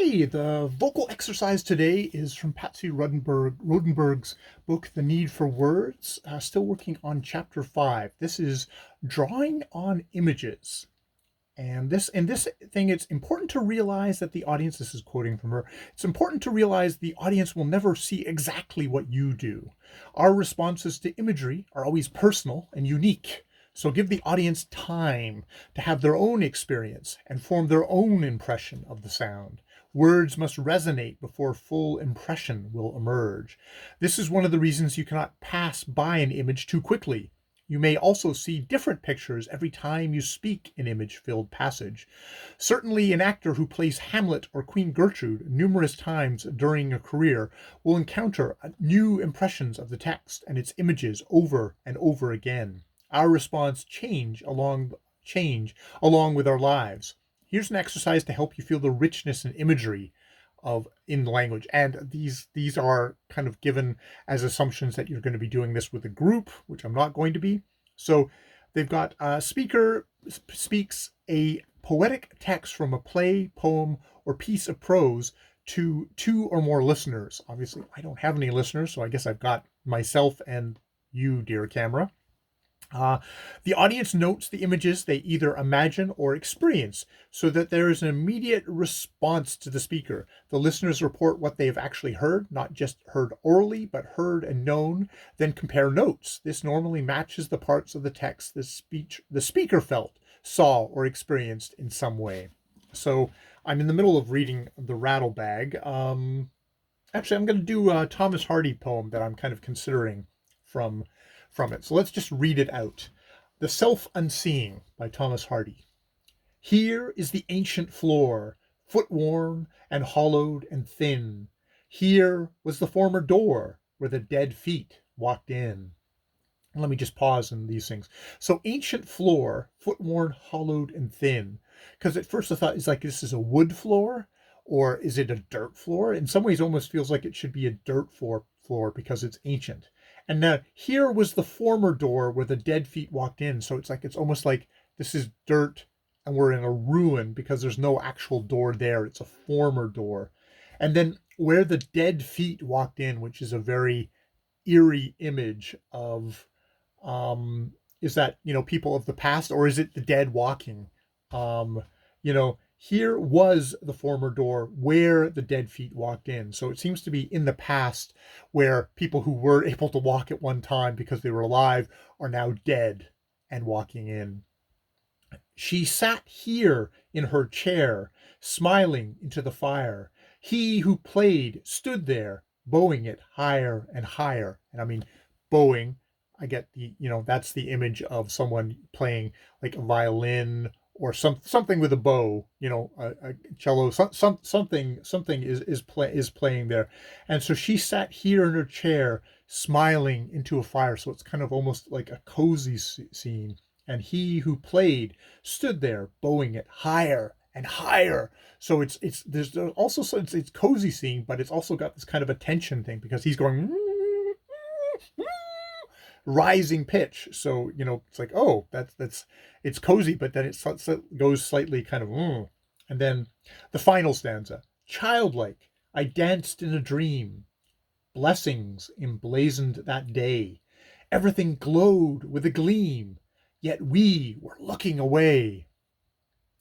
Hey, the vocal exercise today is from Ptsy Rdnbrg's book, The Need for Words. Still working on chapter 5. This is drawing on images. And this thing, it's important to realize that the audience, this is quoting from her, it's important to realize the audience will never see exactly what you do. Our responses to imagery are always personal and unique. So give the audience time to have their own experience and form their own impression of the sound. Words must resonate before full impression will emerge. This is one of the reasons you cannot pass by an image too quickly. You may also see different pictures every time you speak an image-filled passage. Certainly, an actor who plays Hamlet or Queen Gertrude numerous times during a career will encounter new impressions of the text and its images over and over again. Our response change along with our lives. Here's an exercise to help you feel the richness and imagery in language, and these are kind of given as assumptions that you're going to be doing this with a group, which I'm not going to be. So they've got a speaker speaks a poetic text from a play, poem, or piece of prose to two or more listeners. Obviously, I don't have any listeners, so I guess I've got myself and you, dear camera. The audience notes the images they either imagine or experience so that there is an immediate response to the speaker. The listeners report what they have actually heard, not just heard orally, but heard and known, then compare notes. This normally matches the parts of the text the speaker felt, saw, or experienced in some way. So I'm in the middle of reading the Rdnbrg. Actually, I'm going to do a Thomas Hardy poem that I'm kind of considering from it. So let's just read it out. The Self-Unseeing by Thomas Hardy. Here is the ancient floor, foot-worn and hollowed and thin. Here was the former door where the dead feet walked in. Let me just pause in these things. So ancient floor, foot-worn, hollowed and thin. Because at first I thought, it's like, this is a wood floor, or is it a dirt floor? In some ways, it almost feels like it should be a dirt floor because it's ancient. And now here was the former door where the dead feet walked in. So it's almost like this is dirt and we're in a ruin because there's no actual door there. It's a former door. And then where the dead feet walked in, which is a very eerie image of, is that, people of the past, or is it the dead walking? Um, Here was the former door where the dead feet walked in. So it seems to be in the past where people who were able to walk at one time because they were alive are now dead and walking in. She sat here in her chair, smiling into the fire. He who played stood there, bowing it higher and higher. And I mean, bowing, I get that's the image of someone playing like a violin or something with a bow, a cello, something is playing there. And so she sat here in her chair, smiling into a fire. So it's kind of almost like a cozy scene. And he who played stood there, bowing it higher and higher. So there's also, it's cozy scene, but it's also got this kind of a tension thing because he's going rising pitch. So, it's like, oh, it's cozy, but then it goes slightly kind of, and then the final stanza, childlike, I danced in a dream. Blessings emblazoned that day. Everything glowed with a gleam, yet we were looking away.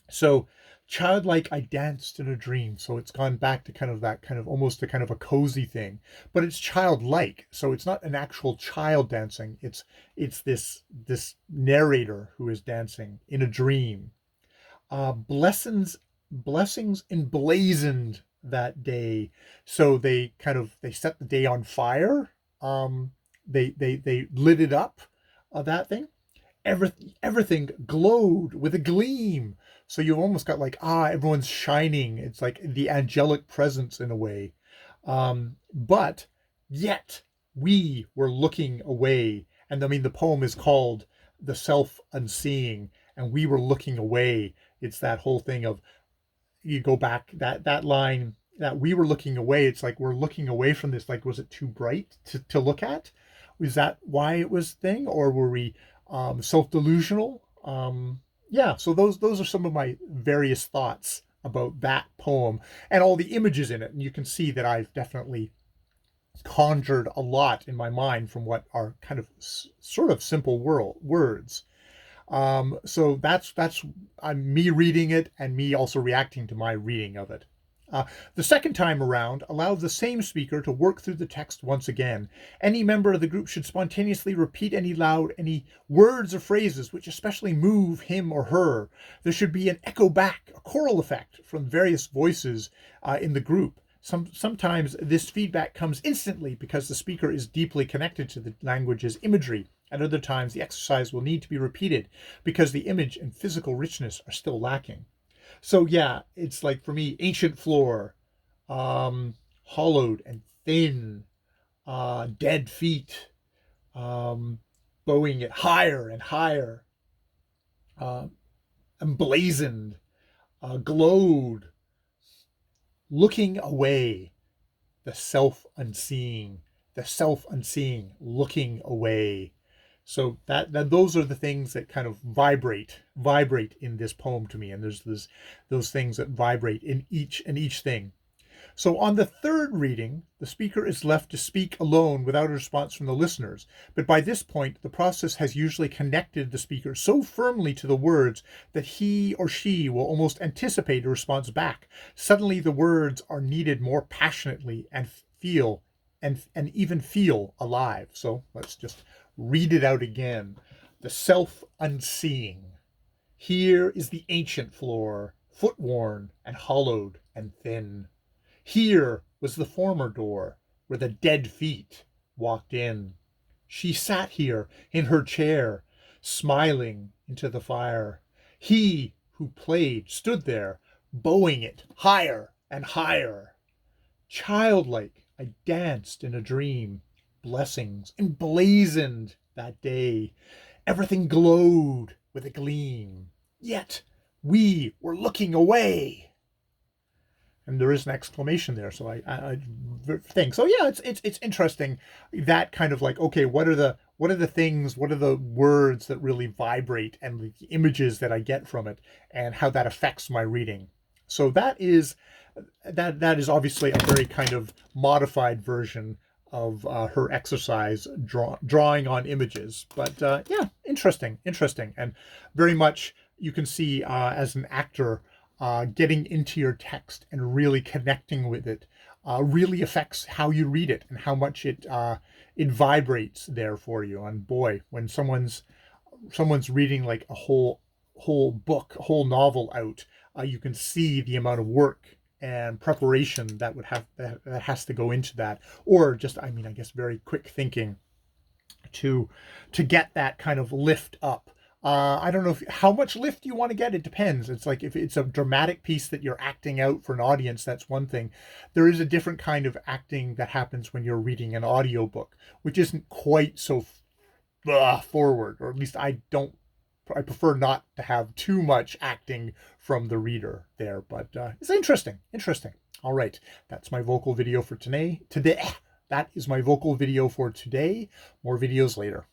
So childlike, I danced in a dream. So it's gone back to kind of that kind of almost a kind of a cozy thing, but it's childlike. So it's not an actual child dancing. It's this narrator who is dancing in a dream. Blessings emblazoned that day. So they set the day on fire. They lit it up, that thing. Everything glowed with a gleam. So you've almost got like, everyone's shining. It's like the angelic presence in a way. But yet we were looking away. And I mean, the poem is called The Self-Unseeing, and we were looking away. It's that whole thing of, you go back, that line, that we were looking away. It's like, we're looking away from this. Like, was it too bright to look at? Was that why it was thing? Or were we self-delusional? Yeah, so those are some of my various thoughts about that poem and all the images in it. And you can see that I've definitely conjured a lot in my mind from what are kind of sort of simple words. So that's me reading it and me also reacting to my reading of it. The second time around, allow the same speaker to work through the text once again. Any member of the group should spontaneously repeat any words or phrases which especially move him or her. There should be an echo back, a choral effect from various voices in the group. Sometimes this feedback comes instantly because the speaker is deeply connected to the language's imagery. At other times, the exercise will need to be repeated because the image and physical richness are still lacking. So yeah, it's like for me, ancient floor, hollowed and thin, dead feet, bowing it higher and higher, emblazoned, glowed, looking away, the self-unseeing, looking away. So that those are the things that kind of vibrate in this poem to me, and there's those things that vibrate in each thing. So on the third reading, the speaker is left to speak alone without a response from the listeners. But by this point, the process has usually connected the speaker so firmly to the words that he or she will almost anticipate a response back. Suddenly the words are needed more passionately and even feel alive. So let's just read it out again. The self-unseeing. Here is the ancient floor, foot-worn and hollowed and thin. Here was the former door, where the dead feet walked in. She sat here in her chair, smiling into the fire. He who played stood there, bowing it higher and higher. Childlike, I danced in a dream. Blessings emblazoned that day. Everything glowed with a gleam. Yet we were looking away. And there is an exclamation there, so I think so. Yeah, it's interesting that kind of like, okay, what are the things, what are the words that really vibrate, and the images that I get from it, and how that affects my reading. So that is obviously a very kind of modified version of her exercise, drawing on images. But yeah, interesting, and very much you can see as an actor, getting into your text and really connecting with it really affects how you read it and how much it vibrates there for you. And boy, when someone's reading like a whole book, a whole novel out, you can see the amount of work and preparation that has to go into that, or just, I mean, I guess very quick thinking to get that kind of lift up. I don't know how much lift you want to get. It depends. It's like if it's a dramatic piece that you're acting out for an audience, that's one thing. There is a different kind of acting that happens when you're reading an audiobook, which isn't quite so forward, or at least I prefer not to have too much acting from the reader there, but it's interesting. All right, that's my vocal video for today. That is my vocal video for today. More videos later.